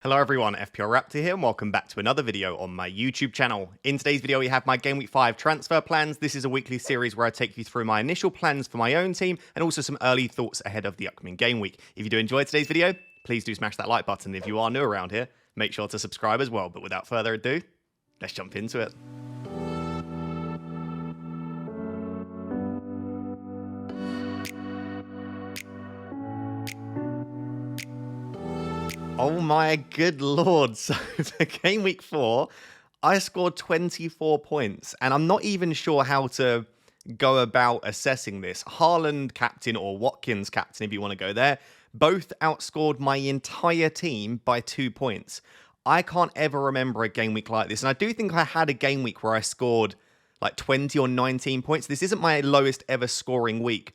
Hello everyone, FPL Raptor here and welcome back to another video on my YouTube channel. In today's video we have my Game Week 5 Transfer Plans. This is a weekly series where I take you through my initial plans for my own team and also some early thoughts ahead of the upcoming game week. If you do enjoy today's video, please do smash that like button. If you are new around here, make sure to subscribe as well. But without further ado, let's jump into it. Oh my good lord, so for Game Week 4, I scored 24 points, and I'm not even sure how to go about assessing this. Haaland captain, or Watkins captain if you want to go there, both outscored my entire team by 2 points. I can't ever remember a game week like this, and I do think I had a game week where I scored like 20 or 19 points. This isn't my lowest ever scoring week.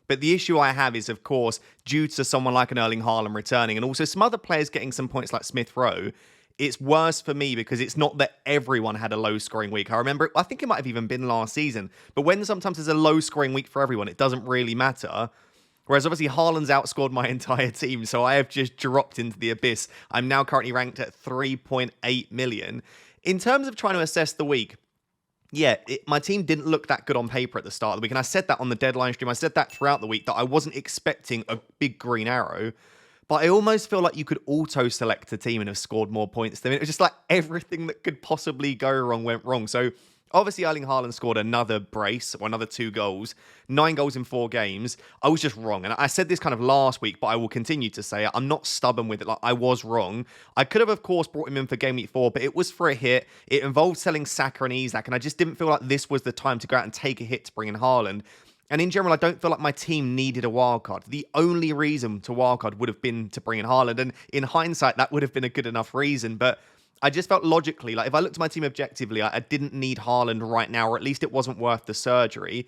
But the issue I have is, of course, due to someone like an Erling Haaland returning and also some other players getting some points like Smith Rowe, it's worse for me because it's not that everyone had a low-scoring week. I think it might have even been last season. But when sometimes there's a low-scoring week for everyone, it doesn't really matter. Whereas obviously Haaland's outscored my entire team, so I have just dropped into the abyss. I'm now currently ranked at 3.8 million. In terms of trying to assess the week, yeah, my team didn't look that good on paper at the start of the week. And I said that on the deadline stream. I said that throughout the week, that I wasn't expecting a big green arrow. But I almost feel like you could auto-select a team and have scored more points than it. It was just like everything that could possibly go wrong went wrong. So obviously Erling Haaland scored another brace, or another 2 goals. 9 goals in 4 games. I was just wrong. And I said this kind of last week, but I will continue to say it. I'm not stubborn with it. Like, I was wrong. I could have, of course, brought him in for Game Week 4, but it was for a hit. It involved selling Saka and Isak, and I just didn't feel like this was the time to go out and take a hit to bring in Haaland. And in general, I don't feel like my team needed a wildcard. The only reason to wildcard would have been to bring in Haaland. And in hindsight, that would have been a good enough reason. But I just felt logically, like if I looked at my team objectively, I didn't need Haaland right now, or at least it wasn't worth the surgery.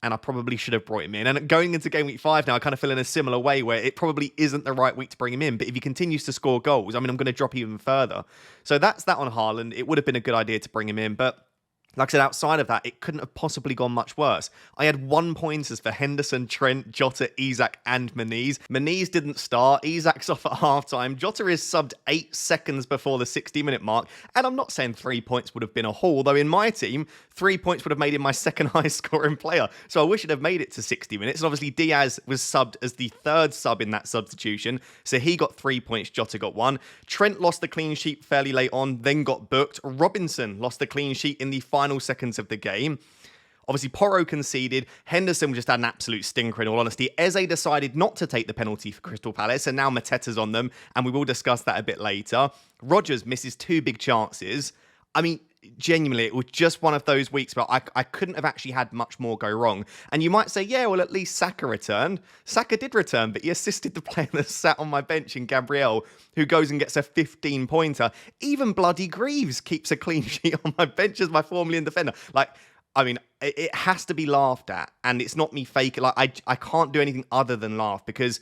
And I probably should have brought him in. And going into Game Week 5 now, I kind of feel in a similar way where it probably isn't the right week to bring him in. But if he continues to score goals, I mean, I'm going to drop even further. So that's that on Haaland. It would have been a good idea to bring him in. But like I said, outside of that, it couldn't have possibly gone much worse. I had 1 pointers for Henderson, Trent, Jota, Isak, and Meniz. Meniz didn't start. Isak's off at halftime. Jota is subbed 8 seconds before the 60-minute mark. And I'm not saying 3 points would have been a haul, though in my team, 3 points would have made him my second highest scoring player. So I wish it'd have made it to 60 minutes. And obviously, Diaz was subbed as the 3rd sub in that substitution. So he got 3 points. Jota got 1. Trent lost the clean sheet fairly late on, then got booked. Robinson lost the clean sheet in the final seconds of the game. Obviously, Porro conceded. Henderson just had an absolute stinker, in all honesty. Eze decided not to take the penalty for Crystal Palace, and now Mateta's on them, and we will discuss that a bit later. Rodgers misses 2 big chances. I mean, genuinely, it was just one of those weeks where I couldn't have actually had much more go wrong. And you might say, yeah, well, at least Saka returned. Saka did return, but he assisted the player that sat on my bench in Gabriel, who goes and gets a 15-pointer. Even bloody Greaves keeps a clean sheet on my bench as my 4 million defender. Like, I mean, it has to be laughed at, and it's not me fake. Like, I can't do anything other than laugh because,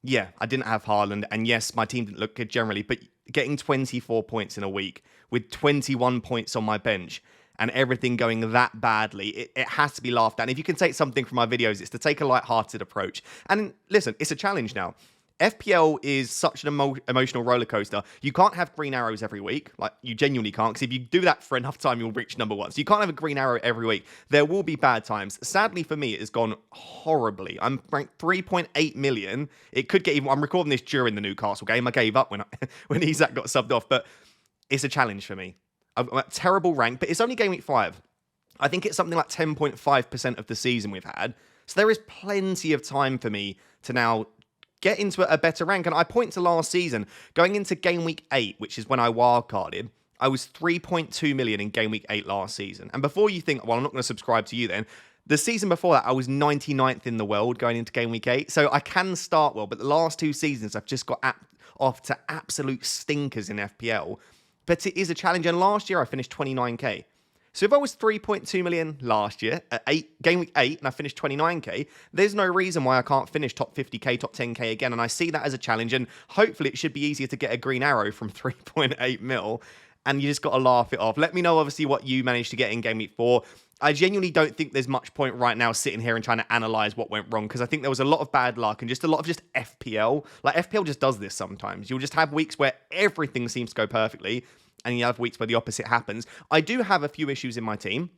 yeah, I didn't have Haaland, and yes, my team didn't look good generally, but getting 24 points in a week with 21 points on my bench and everything going that badly, it has to be laughed at. And if you can take something from my videos, it's to take a light-hearted approach. And listen, it's a challenge now. FPL is such an emotional roller coaster. You can't have green arrows every week. Like, you genuinely can't, because if you do that for enough time, you'll reach number 1. So you can't have a green arrow every week. There will be bad times. Sadly for me, it has gone horribly. I'm ranked 3.8 million. It could get even. I'm recording this during the Newcastle game. I gave up when Isak got subbed off, but it's a challenge for me. I'm at terrible rank, but it's only Game Week 5. I think it's something like 10.5% of the season we've had. So there is plenty of time for me to now get into a better rank. And I point to last season, going into Game Week 8, which is when I wildcarded, I was 3.2 million in Game Week 8 last season. And before you think, well, I'm not going to subscribe to you then, the season before that, I was 99th in the world going into Game Week 8. So I can start well, but the last 2 seasons, I've just got off to absolute stinkers in FPL. But it is a challenge. And last year, I finished 29k. So if I was 3.2 million last year at Game Week 8 and I finished 29k, there's no reason why I can't finish top 50k, top 10k again. And I see that as a challenge. And hopefully it should be easier to get a green arrow from 3.8 mil. and you just got to laugh it off. Let me know, obviously, what you managed to get in Game Week 4. I genuinely don't think there's much point right now sitting here and trying to analyze what went wrong, because I think there was a lot of bad luck and just a lot of just FPL. Like, FPL just does this sometimes. You'll just have weeks where everything seems to go perfectly, and you have weeks where the opposite happens. I do have a few issues in my team.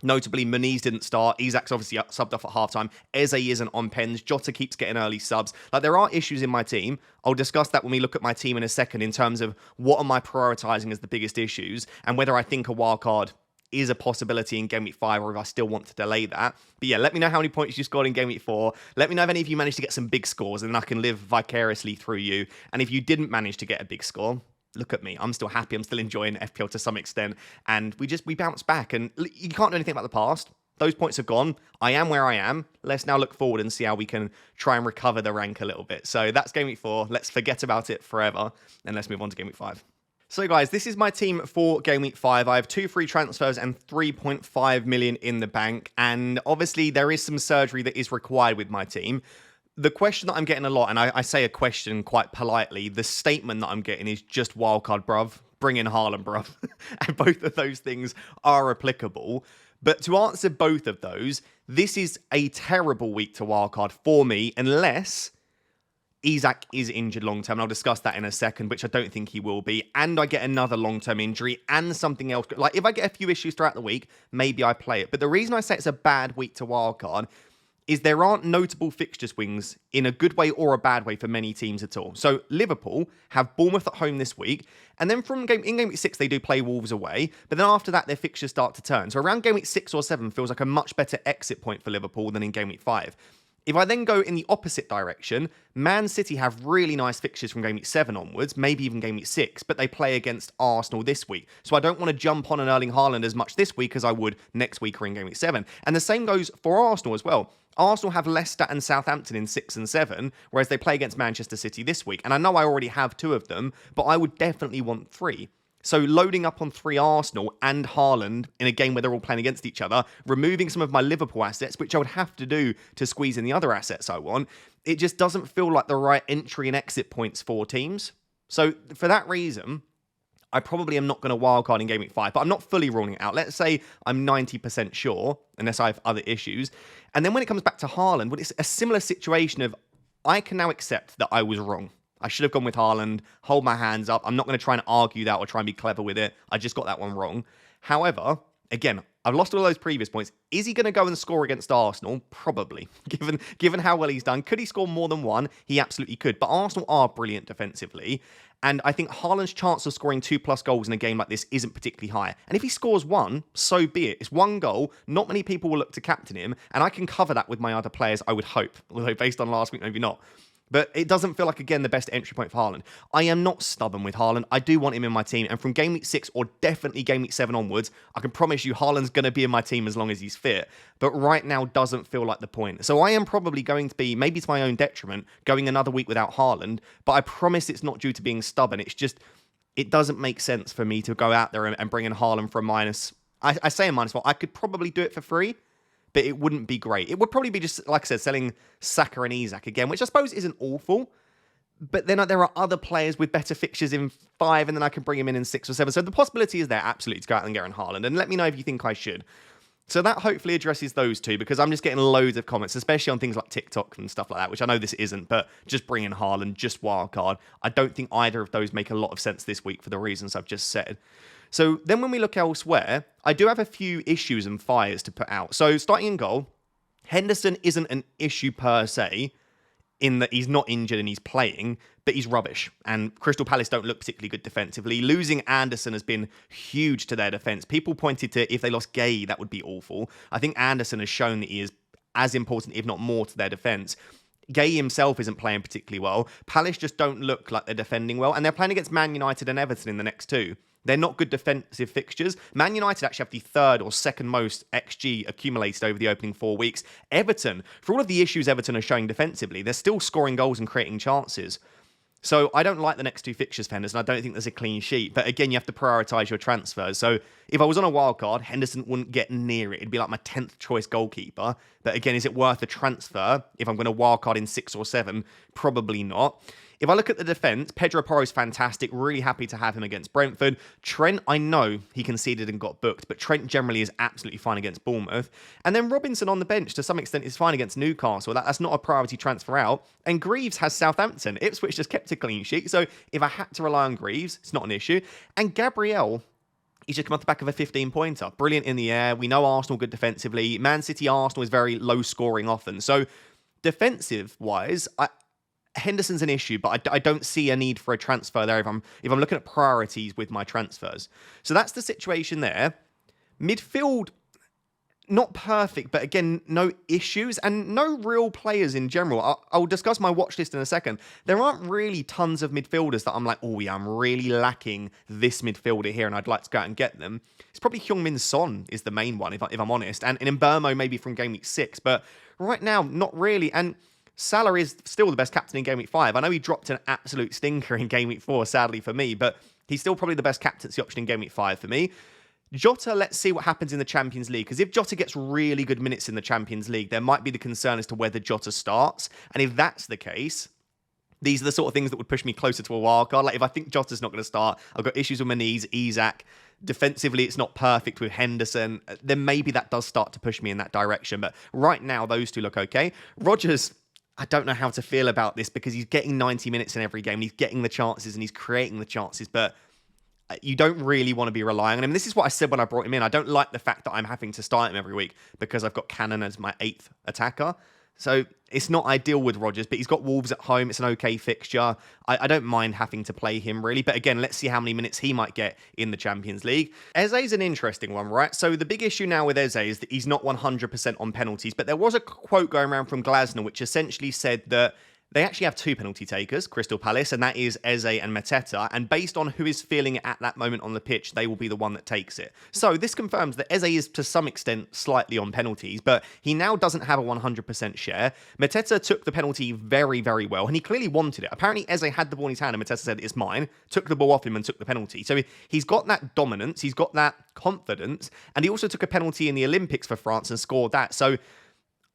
Notably, Muniz didn't start. Isak's obviously subbed off at halftime. Eze isn't on pens. Jota keeps getting early subs. Like, there are issues in my team. I'll discuss that when we look at my team in a second in terms of what am I prioritizing as the biggest issues and whether I think a wildcard is a possibility in Game Week 5 or if I still want to delay that. But yeah, let me know how many points you scored in Game Week 4. Let me know if any of you managed to get some big scores, and then I can live vicariously through you. And if you didn't manage to get a big score, look at me. I'm still happy. I'm still enjoying FPL to some extent. And we bounce back. And you can't do anything about the past. Those points are gone. I am where I am. Let's now look forward and see how we can try and recover the rank a little bit. So that's Game Week 4. Let's forget about it forever. And let's move on to Game Week 5. So guys, this is my team for Game Week 5. I have 2 free transfers and 3.5 million in the bank. And obviously there is some surgery that is required with my team. The question that I'm getting a lot, and I say a question quite politely, the statement that I'm getting is just wildcard, bruv. Bring in Haaland, bruv. And both of those things are applicable. But to answer both of those, this is a terrible week to wildcard for me, unless Isak is injured long-term. And I'll discuss that in a second, which I don't think he will be. And I get another long-term injury and something else. Like, if I get a few issues throughout the week, maybe I play it. But the reason I say it's a bad week to wildcard is there aren't notable fixture swings in a good way or a bad way for many teams at all. So Liverpool have Bournemouth at home this week, and then in Game Week 6 they do play Wolves away, but then after that their fixtures start to turn. So around Game Week 6 or 7 feels like a much better exit point for Liverpool than in Game Week 5. If I then go in the opposite direction, Man City have really nice fixtures from Game Week 7 onwards, maybe even Game Week 6, but they play against Arsenal this week. So I don't want to jump on an Erling Haaland as much this week as I would next week or in Game Week 7. And the same goes for Arsenal as well. Arsenal have Leicester and Southampton in 6 and 7, whereas they play against Manchester City this week. And I know I already have 2 of them, but I would definitely want 3. So loading up on 3 Arsenal and Haaland in a game where they're all playing against each other, removing some of my Liverpool assets, which I would have to do to squeeze in the other assets I want, it just doesn't feel like the right entry and exit points for teams. So for that reason, I probably am not going to wildcard in Game Week 5, but I'm not fully ruling it out. Let's say I'm 90% sure, unless I have other issues. And then when it comes back to Haaland, well, it's a similar situation of I can now accept that I was wrong. I should have gone with Haaland, hold my hands up. I'm not going to try and argue that or try and be clever with it. I just got that one wrong. However, again, I've lost all those previous points. Is he going to go and score against Arsenal? Probably. Given how well he's done. Could he score more than one? He absolutely could. But Arsenal are brilliant defensively. And I think Haaland's chance of scoring 2+ goals in a game like this isn't particularly high. And if he scores 1, so be it. It's 1 goal. Not many people will look to captain him. And I can cover that with my other players, I would hope. Although based on last week, maybe not. But it doesn't feel like, again, the best entry point for Haaland. I am not stubborn with Haaland. I do want him in my team. And from Game Week 6 or definitely Game Week 7 onwards, I can promise you Haaland's going to be in my team as long as he's fit. But right now doesn't feel like the point. So I am probably going to be, maybe to my own detriment, going another week without Haaland. But I promise it's not due to being stubborn. It's just, it doesn't make sense for me to go out there and bring in Haaland for a minus. I say a -1. I could probably do it for free, but it wouldn't be great. It would probably be just, like I said, selling Saka and Isak again, which I suppose isn't awful. But then there are other players with better fixtures in 5, and then I can bring him in 6 or 7. So the possibility is there, absolutely, to go out and get in Haaland. And let me know if you think I should. So that hopefully addresses those 2, because I'm just getting loads of comments, especially on things like TikTok and stuff like that, which I know this isn't, but just bring in Haaland, just wildcard. I don't think either of those make a lot of sense this week for the reasons I've just said. So then when we look elsewhere, I do have a few issues and fires to put out. So starting in goal, Henderson isn't an issue per se, in that he's not injured and he's playing, but he's rubbish. And Crystal Palace don't look particularly good defensively. Losing Anderson has been huge to their defence. People pointed to if they lost Gay, that would be awful. I think Anderson has shown that he is as important, if not more, to their defence. Gay himself isn't playing particularly well. Palace just don't look like they're defending well. And they're playing against Man United and Everton in the next 2. They're not good defensive fixtures. Man United actually have the 3rd or 2nd most XG accumulated over the opening 4 weeks. Everton, for all of the issues Everton are showing defensively, they're still scoring goals and creating chances. So I don't like the next 2 fixtures for Henderson. I don't think there's a clean sheet. But again, you have to prioritise your transfers. So if I was on a wild card, Henderson wouldn't get near it. It'd be like my 10th choice goalkeeper. But again, is it worth a transfer if I'm going to wild card in 6 or 7? Probably not. If I look at the defence, Pedro Porro's fantastic. Really happy to have him against Brentford. Trent, I know he conceded and got booked, but Trent generally is absolutely fine against Bournemouth. And then Robinson on the bench, to some extent, is fine against Newcastle. That's not a priority transfer out. And Greaves has Southampton. Ipswich just kept a clean sheet. So if I had to rely on Greaves, it's not an issue. And Gabriel, he's just come off the back of a 15-pointer. Brilliant in the air. We know Arsenal good defensively. Man City, Arsenal is very low-scoring often. So defensive-wise, Henderson's an issue, but I don't see a need for a transfer there if I'm looking at priorities with my transfers. So that's the situation there. Midfield, not perfect, but again, no issues and no real players in general. I'll discuss my watch list in a second. There aren't really tons of midfielders that I'm like, oh yeah, I'm really lacking this midfielder here and I'd like to go out and get them. It's probably Heung-min Son is the main one, if I'm honest. And in Mbermo, maybe from Game Week 6. But right now, not really. And Salah is still the best captain in Game Week 5. I know he dropped an absolute stinker in Game Week 4, sadly for me, but he's still probably the best captaincy option in Game Week 5 for me. Jota, let's see what happens in the Champions League, because if Jota gets really good minutes in the Champions League, there might be the concern as to whether Jota starts. And if that's the case, these are the sort of things that would push me closer to a wildcard. Like if I think Jota's not going to start, I've got issues with my knees, Isak. Defensively, it's not perfect with Henderson. Then maybe that does start to push me in that direction. But right now, those two look okay. Rodgers, I don't know how to feel about this because he's getting 90 minutes in every game. And he's getting the chances and he's creating the chances, but you don't really want to be relying on him. This is what I said when I brought him in. I don't like the fact that I'm having to start him every week because I've got Cannon as my 8th attacker. So it's not ideal with Rodgers, but he's got Wolves at home. It's an okay fixture. I don't mind having to play him, really. But again, let's see how many minutes he might get in the Champions League. Eze's an interesting one, right? So the big issue now with Eze is that he's not 100% on penalties. But there was a quote going around from Glasner, which essentially said that they actually have 2 penalty takers, Crystal Palace, and that is Eze and Mateta. And based on who is feeling it at that moment on the pitch, they will be the one that takes it. So this confirms that Eze is to some extent slightly on penalties, but he now doesn't have a 100% share. Mateta took the penalty very, very well, and he clearly wanted it. Apparently, Eze had the ball in his hand, and Mateta said, it's mine, took the ball off him and took the penalty. So he's got that dominance, he's got that confidence, and he also took a penalty in the Olympics for France and scored that. So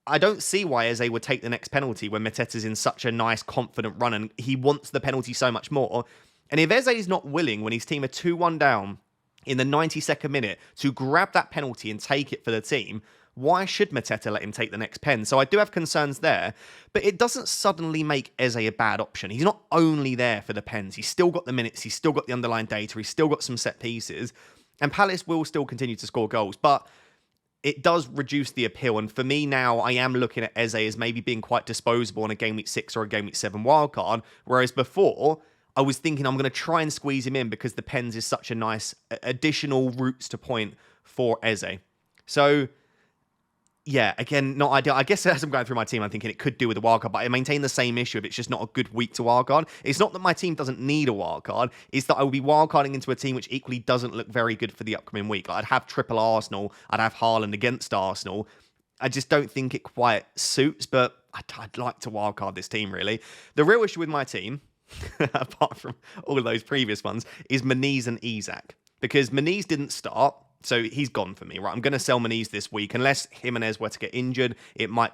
I don't see why Eze would take the next penalty when Mateta's in such a nice, confident run and he wants the penalty so much more. And if Eze is not willing, when his team are 2-1 down in the 92nd minute, to grab that penalty and take it for the team, why should Mateta let him take the next pen? So I do have concerns there, but it doesn't suddenly make Eze a bad option. He's not only there for the pens. He's still got the minutes. He's still got the underlying data. He's still got some set pieces. And Palace will still continue to score goals, but it does reduce the appeal. And for me now, I am looking at Eze as maybe being quite disposable on a Game Week 6 or a Game Week 7 wildcard. Whereas before, I was thinking I'm going to try and squeeze him in because the pens is such a nice additional routes to point for Eze. So yeah, again, not ideal. I guess as I'm going through my team, I'm thinking it could do with a wildcard, but I maintain the same issue of it's just not a good week to wildcard. It's not that my team doesn't need a wildcard. It's that I will be wildcarding into a team which equally doesn't look very good for the upcoming week. Like I'd have triple Arsenal. I'd have Haaland against Arsenal. I just don't think it quite suits, but I'd like to wildcard this team, really. The real issue with my team, apart from all of those previous ones, is Muniz and Isak. Because Muniz didn't start, so he's gone for me, right? I'm going to sell Muniz this week. Unless Jimenez were to get injured, it might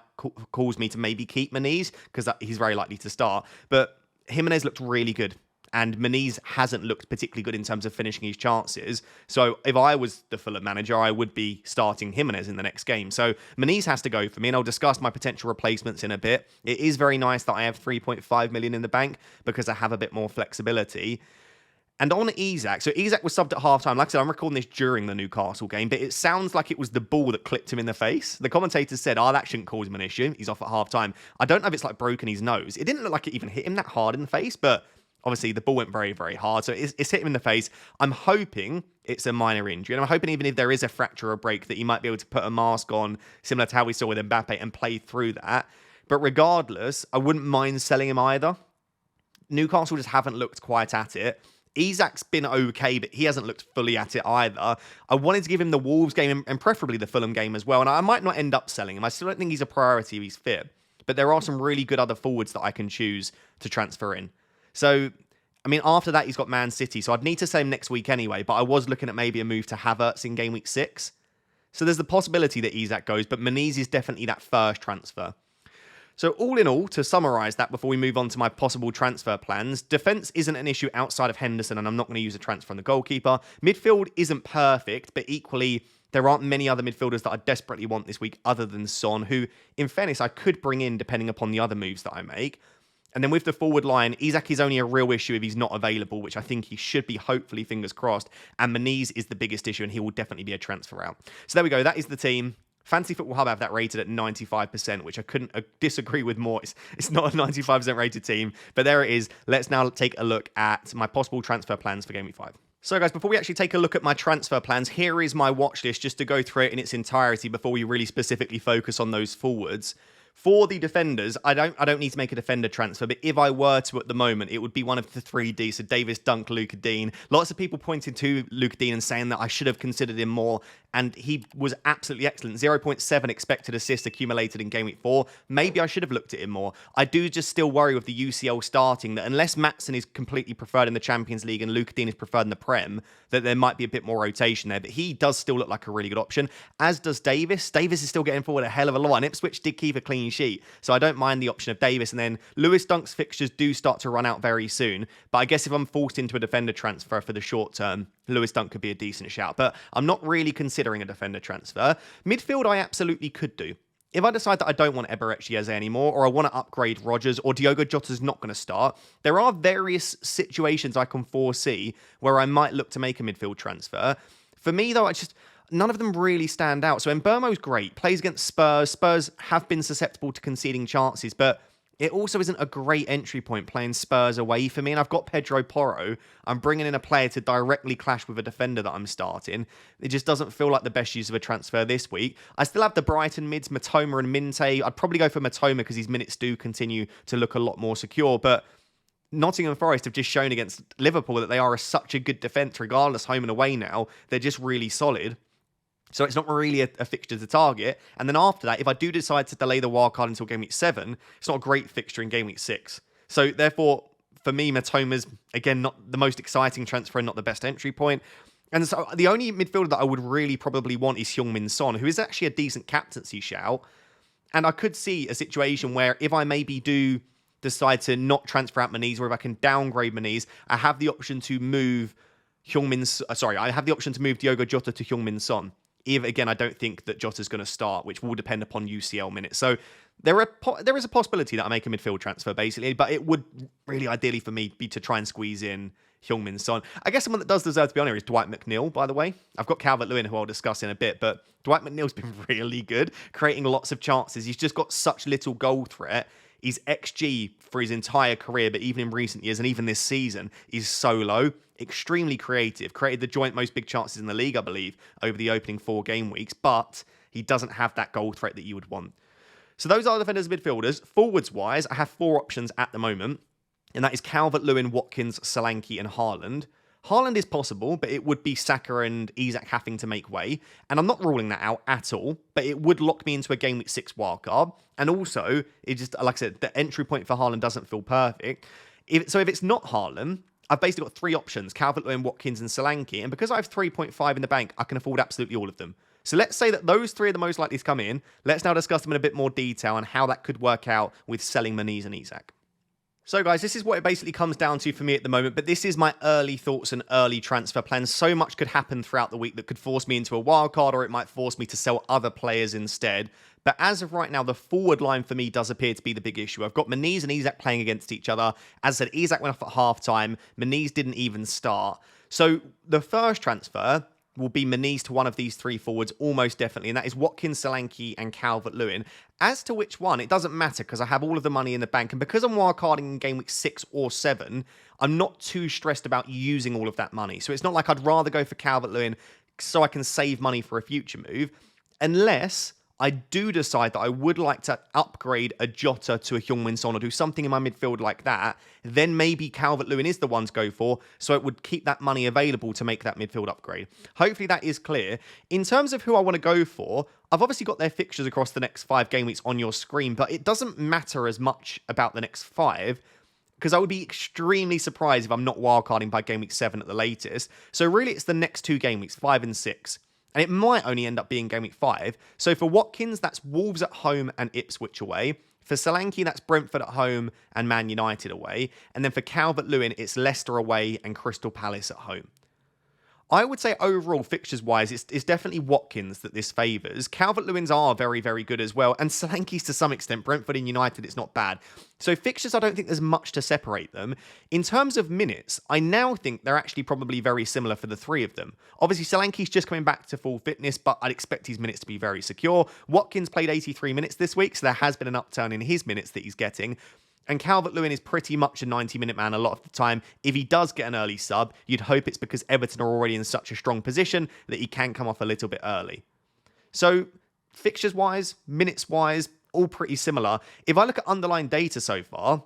cause me to maybe keep Muniz because he's very likely to start. But Jimenez looked really good, and Muniz hasn't looked particularly good in terms of finishing his chances. So if I was the Fulham manager, I would be starting Jimenez in the next game. So Muniz has to go for me, and I'll discuss my potential replacements in a bit. It is very nice that I have 3.5 million in the bank because I have a bit more flexibility. And on Isak, so Isak was subbed at halftime. Like I said, I'm recording this during the Newcastle game, but it sounds like it was the ball that clipped him in the face. The commentators said, that shouldn't cause him an issue. He's off at halftime. I don't know if it's like broken his nose. It didn't look like it even hit him that hard in the face, but obviously the ball went very, very hard. So it's hit him in the face. I'm hoping it's a minor injury. And I'm hoping even if there is a fracture or break that he might be able to put a mask on, similar to how we saw with Mbappe, and play through that. But regardless, I wouldn't mind selling him either. Newcastle just haven't looked quite at it. Isak's been okay, but he hasn't looked fully at it either. I wanted to give him the Wolves game and preferably the Fulham game as well. And I might not end up selling him. I still don't think he's a priority if he's fit. But there are some really good other forwards that I can choose to transfer in. So, I mean, after that, he's got Man City. So I'd need to sell him next week anyway. But I was looking at maybe a move to Havertz in Game Week 6. So there's the possibility that Isak goes. But Muniz is definitely that first transfer. So all in all, to summarise that before we move on to my possible transfer plans, defence isn't an issue outside of Henderson, and I'm not going to use a transfer on the goalkeeper. Midfield isn't perfect, but equally, there aren't many other midfielders that I desperately want this week other than Son, who, in fairness, I could bring in depending upon the other moves that I make. And then with the forward line, Isak is only a real issue if he's not available, which I think he should be, hopefully, fingers crossed. And Moniz is the biggest issue, and he will definitely be a transfer out. So there we go. That is the team. Fantasy Football Hub have that rated at 95%, which I couldn't disagree with more. It's not a 95% rated team, but there it is. Let's now take a look at my possible transfer plans for Game Week 5. So guys, before we actually take a look at my transfer plans, here is my watch list just to go through it in its entirety before we really specifically focus on those forwards. For the defenders, I don't need to make a defender transfer, but if I were to at the moment, it would be one of the 3D, so Davis, Dunk, Luka Dean. Lots of people pointing to Luka Dean and saying that I should have considered him more, and he was absolutely excellent. 0.7 expected assist accumulated in Game Week 4. Maybe I should have looked at him more. I do just still worry with the UCL starting that unless Maatsen is completely preferred in the Champions League and Luka Dean is preferred in the Prem, that there might be a bit more rotation there, but he does still look like a really good option, as does Davis. Davis is still getting forward a hell of a lot, and Ipswich did keep a clean sheet, so I don't mind the option of Davis. And then Lewis Dunk's fixtures do start to run out very soon, but I guess if I'm forced into a defender transfer for the short term, Lewis Dunk could be a decent shout, but I'm not really considering a defender transfer. Midfield, I absolutely could do. If I decide that I don't want Eberechi Eze anymore, or I want to upgrade Rodgers, or Diogo Jota's not going to start, there are various situations I can foresee where I might look to make a midfield transfer. For me, though, none of them really stand out. So Mbeumo's great, plays against Spurs. Spurs have been susceptible to conceding chances, but it also isn't a great entry point playing Spurs away for me. And I've got Pedro Porro. I'm bringing in a player to directly clash with a defender that I'm starting. It just doesn't feel like the best use of a transfer this week. I still have the Brighton mids, Matoma and Minte. I'd probably go for Matoma because his minutes do continue to look a lot more secure. But Nottingham Forest have just shown against Liverpool that they are such a good defence, regardless home and away now. They're just really solid. So it's not really a fixture to target. And then after that, if I do decide to delay the wildcard until Game Week 7, it's not a great fixture in Game Week 6. So therefore, for me, Matoma's, again, not the most exciting transfer and not the best entry point. And so the only midfielder that I would really probably want is Heung-min Son, who is actually a decent captaincy shout. And I could see a situation where if I maybe do decide to not transfer out Moniz, or if I can downgrade Moniz, I have the option to move I have the option to move Diogo Jota to Heung-min Son. If, again, I don't think that Jota's going to start, which will depend upon UCL minutes. So there is a possibility that I make a midfield transfer, basically, but it would really ideally for me be to try and squeeze in Heung-min Son. I guess someone that does deserve to be on here is Dwight McNeil, by the way. I've got Calvert-Lewin, who I'll discuss in a bit, but Dwight McNeil's been really good, creating lots of chances. He's just got such little goal threat. His XG for his entire career, but even in recent years and even this season, is so low. Extremely creative. Created the joint most big chances in the league, I believe, over the opening 4 game weeks, but he doesn't have that goal threat that you would want. So those are defenders and midfielders. Forwards-wise, I have 4 options at the moment, and that is Calvert-Lewin, Watkins, Solanke, and Haaland. Haaland is possible, but it would be Saka and Isak having to make way. And I'm not ruling that out at all, but it would lock me into a Game Week 6 wildcard. And also, it just, like I said, the entry point for Haaland doesn't feel perfect. If it's not Haaland, I've basically got 3 options, Calvert-Lewin, Watkins, and Solanke. And because I have 3.5 in the bank, I can afford absolutely all of them. So let's say that those 3 are the most likely to come in. Let's now discuss them in a bit more detail and how that could work out with selling Moniz and Isak. So guys, this is what it basically comes down to for me at the moment, but this is my early thoughts and early transfer plans. So much could happen throughout the week that could force me into a wildcard, or it might force me to sell other players instead. But as of right now, the forward line for me does appear to be the big issue. I've got Moniz and Isak playing against each other. As I said, Isak went off at half-time. Moniz didn't even start. So the first transfer will be Moniz to one of these 3 forwards, almost definitely, and that is Watkins, Solanke, and Calvert-Lewin. As to which one, it doesn't matter, because I have all of the money in the bank, and because I'm wildcarding in Game Week 6 or 7, I'm not too stressed about using all of that money. So it's not like I'd rather go for Calvert-Lewin so I can save money for a future move, unless I do decide that I would like to upgrade a Jota to a Heung-min Son or do something in my midfield like that, then maybe Calvert-Lewin is the one to go for, so it would keep that money available to make that midfield upgrade. Hopefully that is clear. In terms of who I want to go for, I've obviously got their fixtures across the next 5 game weeks on your screen, but it doesn't matter as much about the next 5, because I would be extremely surprised if I'm not wildcarding by Game Week 7 at the latest. So really it's the next 2 game weeks, 5 and 6. And it might only end up being Game Week 5. So for Watkins, that's Wolves at home and Ipswich away. For Solanke, that's Brentford at home and Man United away. And then for Calvert-Lewin, it's Leicester away and Crystal Palace at home. I would say overall, fixtures-wise, it's definitely Watkins that this favours. Calvert-Lewin's are very, very good as well. And Solanke's to some extent. Brentford and United, it's not bad. So fixtures, I don't think there's much to separate them. In terms of minutes, I now think they're actually probably very similar for the three of them. Obviously, Solanke's just coming back to full fitness, but I'd expect his minutes to be very secure. Watkins played 83 minutes this week, so there has been an upturn in his minutes that he's getting. And Calvert-Lewin is pretty much a 90-minute man a lot of the time. If he does get an early sub, you'd hope it's because Everton are already in such a strong position that he can come off a little bit early. So, fixtures-wise, minutes-wise, all pretty similar. If I look at underlying data so far,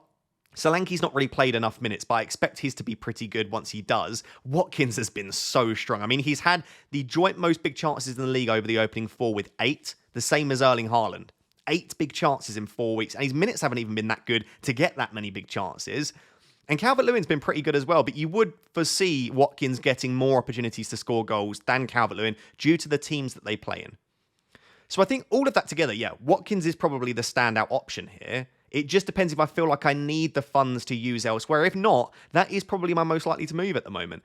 Solanke's not really played enough minutes, but I expect his to be pretty good once he does. Watkins has been so strong. I mean, he's had the joint most big chances in the league over the opening 4 with 8, the same as Erling Haaland. 8 big chances in 4 weeks, and his minutes haven't even been that good to get that many big chances. And Calvert-Lewin's been pretty good as well, but you would foresee Watkins getting more opportunities to score goals than Calvert-Lewin due to the teams that they play in. So I think all of that together, yeah, Watkins is probably the standout option here. It just depends if I feel like I need the funds to use elsewhere. If not, that is probably my most likely to move at the moment.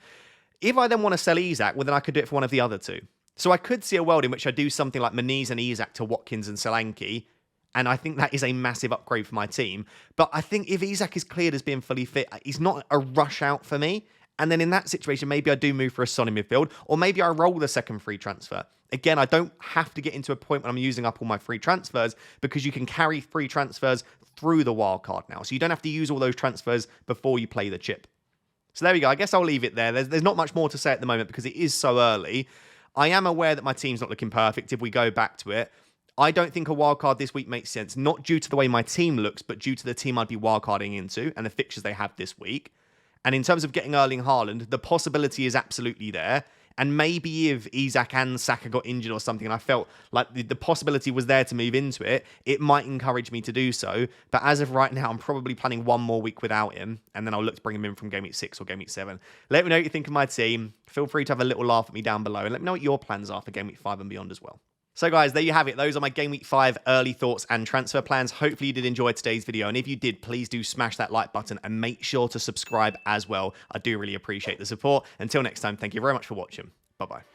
If I then want to sell Isak, well, then I could do it for one of the other two. So I could see a world in which I do something like Muniz and Isak to Watkins and Solanke, and I think that is a massive upgrade for my team. But I think if Isak is cleared as being fully fit, he's not a rush out for me. And then in that situation, maybe I do move for a Son in midfield, or maybe I roll the second free transfer. Again, I don't have to get into a point when I'm using up all my free transfers, because you can carry free transfers through the wildcard now. So you don't have to use all those transfers before you play the chip. So there we go. I guess I'll leave it there. There's not much more to say at the moment because it is so early. I am aware that my team's not looking perfect if we go back to it. I don't think a wildcard this week makes sense, not due to the way my team looks, but due to the team I'd be wildcarding into and the fixtures they have this week. And in terms of getting Erling Haaland, the possibility is absolutely there. And maybe if Isak and Saka got injured or something, and I felt like the possibility was there to move into it, it might encourage me to do so. But as of right now, I'm probably planning one more week without him, and then I'll look to bring him in from Game Week 6 or Game Week 7. Let me know what you think of my team. Feel free to have a little laugh at me down below, and let me know what your plans are for Game Week 5 and beyond as well. So guys, there you have it. Those are my Game Week 5 early thoughts and transfer plans. Hopefully you did enjoy today's video. And if you did, please do smash that like button and make sure to subscribe as well. I do really appreciate the support. Until next time, thank you very much for watching. Bye-bye.